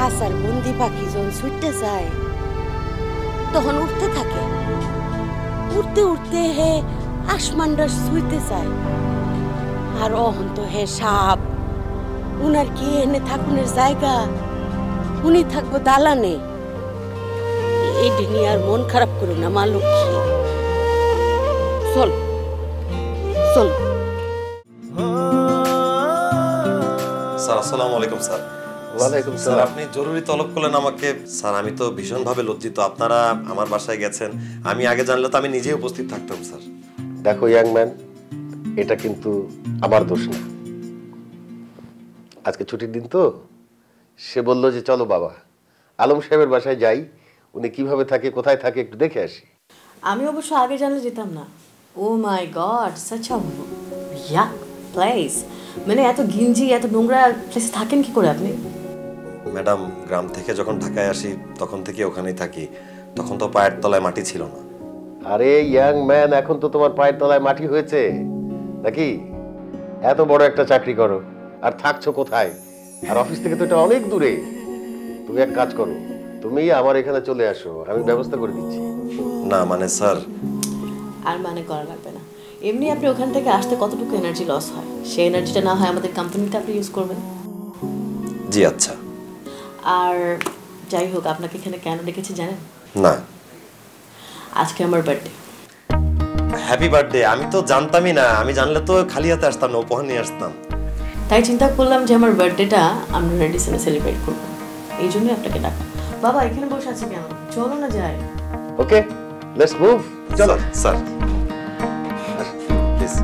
খাসার বন্দি পাখি যখন ছুটতে যায় তখন উঠতে থাকে, উঠতে উঠতে হে আসমানটা ছুঁইতে চায়। আর অহন তো হে সাপ, উনার কি এনে থাকুনের জায়গা, উনি থাকবো দালানে। এই দিনই আর মন খারাপ করো না মা লক্ষ্মী, চল চল। স্যার আসসালামু আলাইকুম। স্যার ওয়ালাইকুম স্যার সালাম। আপনি জরুরি তলব করলেন আমাকে। স্যার আমি তো ভীষণভাবে লজ্জিত, আপনারা আমার বাসায় গেছেন, আমি আগে জানলে তো আমি নিজেই উপস্থিত থাকতাম। স্যার দেখো ইয়াং ম্যান, এটা কিন্তু আমার দোষ না। আজকে ছুটির দিন তো, সে বললো যে চলো বাবা আলম সাহেবের বাসায় যাই, উনি কিভাবে থাকে কোথায় থাকে একটু দেখে আসি। আমি অবশ্য আগে জানলে যেতাম না। ও মাই গড, সাচ আ ইয়াক প্লেস। মানে এত গিঞ্জি এত নোংরা প্লেসে থাকেন কি করে আপনি? ম্যাডাম, গ্রাম থেকে যখন ঢাকায় আসি তখন থেকে ওখানেই থাকি, তখন তো পায়ের তলায় মাটি ছিল না। আরে ইয়াং ম্যান, এখন তো তোমার পায়ের তলায় মাটি হয়েছে নাকি? এত বড় একটা চাকরি করো আর থাকছো কোথায়? আর অফিস থেকে তো এটা অনেক দূরে। তুমি এক কাজ করো, তুমি আমার এখানে চলে আসো, আমি ব্যবস্থা করে দিচ্ছি। না মানে স্যার, আর মানে করা লাগবে না। এমনি আপনি ওখান থেকে আসতে কতটুকু এনার্জি লস হয়, সেই এনার্জিটা না হয় আমাদের কোম্পানিতে আপনি ইউজ করবেন। জি আচ্ছা। আর যাই হোক, আপনাকে এখানে কেন ডেকেছি জানেন? না। আজকে আমার বার্থডে। Happy birthday. আমি তো জানতামই না, আমি জানলে তো খালি হাতে আসতাম না, উপহার নিয়ে আসতাম। তাই চিন্তা করলাম যে আমার বার্থডেটা আমরা রেডিসনে সেলিব্রেট করব, এই জন্যই আপনাকে ডাকা। বাবা এখানে বসে আছে কেন? চলো না যাই। ওকে, লেটস মুভ। চলো স্যার প্লিজ।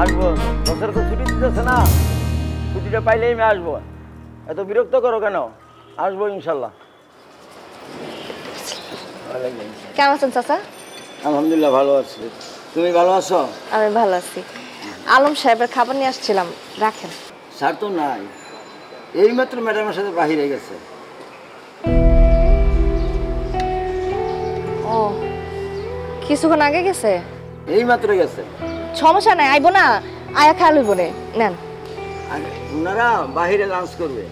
আসবো, বছর তো ছুটি দিতেছে না, ছুটিটা পাইলেই আমি আসবো। এত বিরক্ত করো কেন? আসবো ইনশাল্লাহ। কেমন আছেন চাচা? আলহামদুলিল্লাহ ভালো আছি। তুমি ভালো আছো? আমি ভালো আছি। আলম সাহেবের খাবার নিয়ে আসছিলাম, রাখেন। স্যার তো নাই, এইমাত্র ম্যাডামের সাথে বাহিরে গেছে। ও কিছুক্ষণ আগে গেছে? এইমাত্র গেছে। সমস্যা নাই, আইবো না, আয়া খাওয়া লইব নে। নেন। ওনারা বাহিরে লাঞ্চ করবে,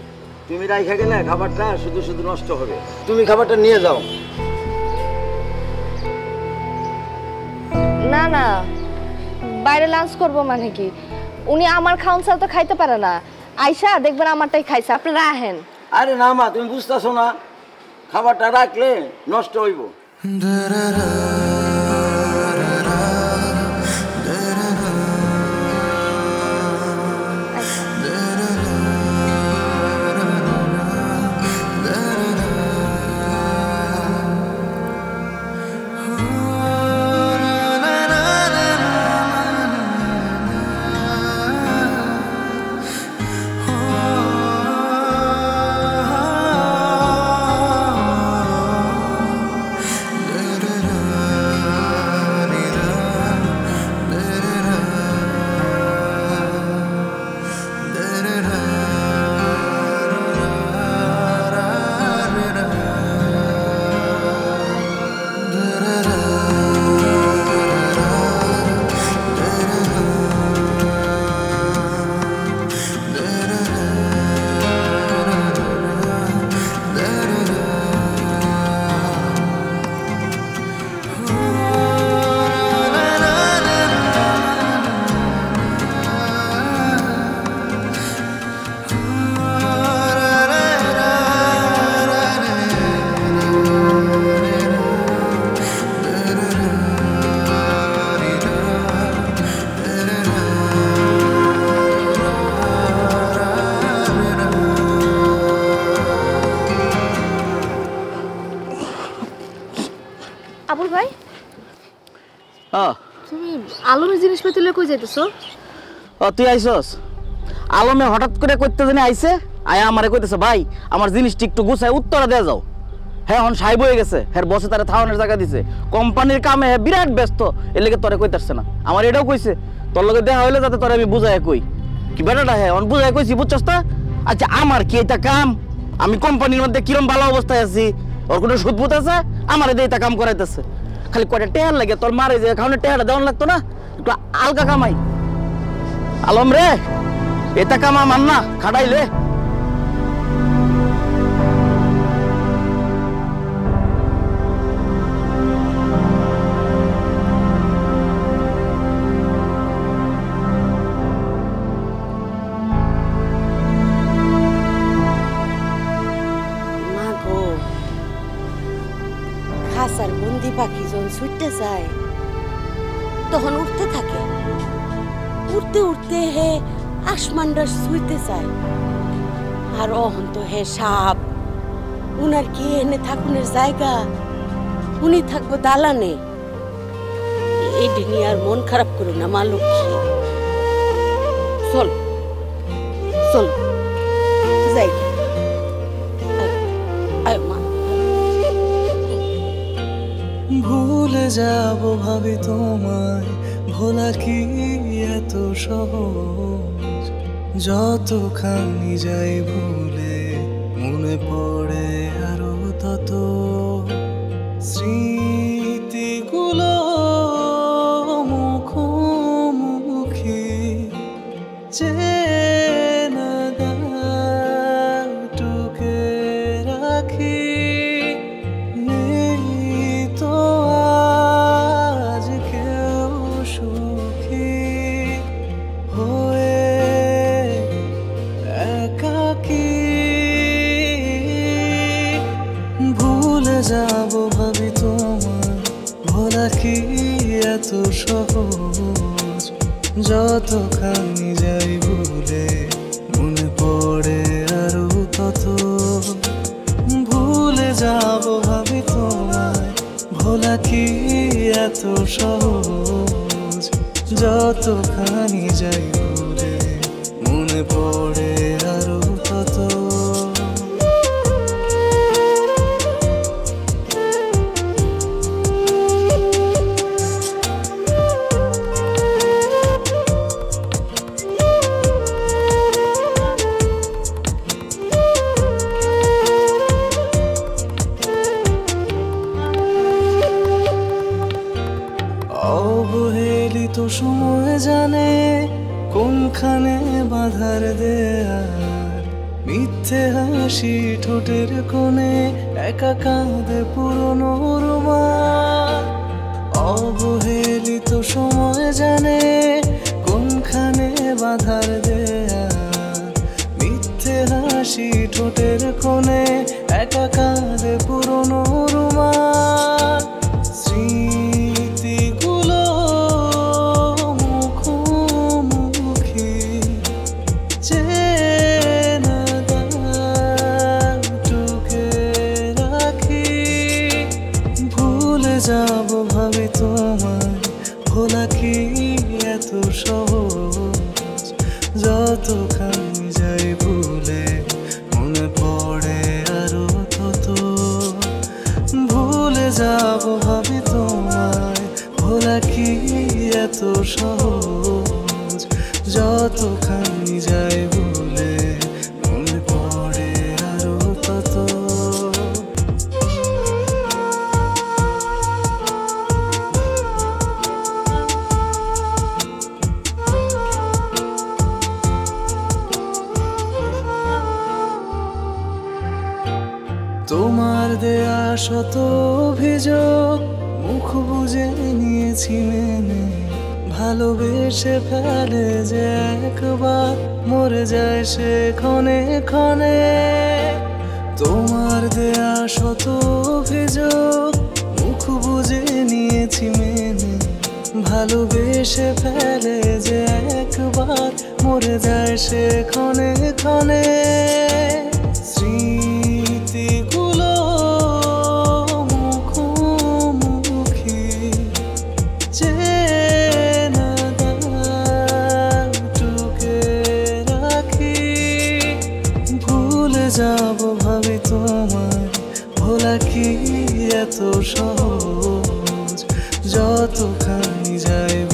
তুমি রাইখা গেলে খাবারটা শুধু শুধু নষ্ট হবে। তুমি খাবারটা নিয়ে যাও। না না, বাইরে লাঞ্চ করব মানে কি? উনি আমার খাওন চাল তো খাইতে পারে না, আইসা দেখবেন আমারটাই খাইছে, আপনি রাখেন। আরে না মা, তুমি বুঝতেছো না, খাবারটা রাখলে নষ্ট হইব। আলমের জিনিসপাতি লয়ে কই যাইতেছো? ও তুই আইছস? আলমে হঠাৎ করে কইতে জানি আইছে, আয়া আমারে কইতেছে ভাই আমার জিনিসটি একটু গুছায় উত্তরা দেয়া যাও। হ্যাঁ হন সাহেব হয়ে গেছে, হ্যাঁ বসে তারা থাওয়ানোর জায়গা দিছে, কোম্পানির কামে হ্যাঁ বিরাট ব্যস্ত, এর লেগে তোরে কইতারছে না। আমার এটাও কইছে তোর লগে দেখা হইলে যাতে তোরে আমি বুঝাই কই। কি বেটাটা হ্যাঁ অন বুঝাই কইছি বুঝছস তা? আচ্ছা আমার কি এটা কাম? আমি কোম্পানির মধ্যে কিরম ভালো অবস্থায় আছি, ওর কোনো সুদবুত আছে? আমারে দিয়ে এটা কাম করাইতেছে। খালি কয়টা টেহার লাগে, তোর মারে যে খাওয়ানোর টেহাটা দেওয়ান লাগতো না, একটু আলগা কামাই। আলম রে এটা কাম আমার না, খাটাইলে মা গো, খাসার বন্দি পাখি যখন ছুটতে যায় তখন উঠতে থাকে, উঠতে উঠতে হে আসমানটা ছুঁইতে চায়। আর অহন তো হে সাপ, উনার কি এনে থাকুনের জায়গা, উনি থাকবো দালানে। এই দিনই আর মন খারাপ করো না মা লক্ষ্মী, চল চল যাই। আয় মা। ভুলে যাব ভাবি তোমায়, ভোলা কি এত সহজ? যতখানি যাই ভুলে মনে পড়ে আরো তত স্মৃতিগুলো মুখোমুখি চেনা গাটুকে রাখি। নেই তো আজ কেউ সুখী হয়ে একাকী। ভুলে যাব ভাবি তোমার, ভোলা কি এত সহজ? যতখানি যাই ভুলে মনে পড়ে আরো তত। ভুলে যাব ভাবি তোমায়, ভোলা কি এত সহজ? যতখানি যাই ভুলে মনে পড়ে আরো তত। অবহেলিত সময় জানে কোনখানে বাধার দেয়ার। মিথ্যে হাসি ঠোঁটের কোণে একা কাঁদে পুরনো রুমাল। অবহেলিত সময় জানে কোনখানে বাধার দেয়ার। মিথ্যে হাসি ঠোঁটের কোণে একা কাঁদে পুরনো রুমাল। স্মৃতিগুলো মুখোমুখি চেনা গাটুকে রাখি। ভুলে যাব ভাবি তোমায়, ভোলা কি এত সহজ? যতখানি যাই ভুলে মনে পড়ে আরো তত। ভুলে যাব ভাবি তোমায়, ভোলা কি এত সহজ? যতখানি যাই ভুলে মনে পড়ে আরো তত। তোমার দেয়া শত অভিযোগ মুখ বুঝে নিয়েছি মেনে। ভালোবেসে ফেলে যে একবার মরে যায় সে ক্ষণে ক্ষণে। তোমার দেয়া শত অভিযোগ মুখ বুঝে নিয়েছি মেনে। ভালোবেসে ফেলে যে একবার মরে যায় সে ক্ষণে ক্ষণে। স্মৃতিগুলো মুখোমুখি চেনা সহজ, যতখানি যায়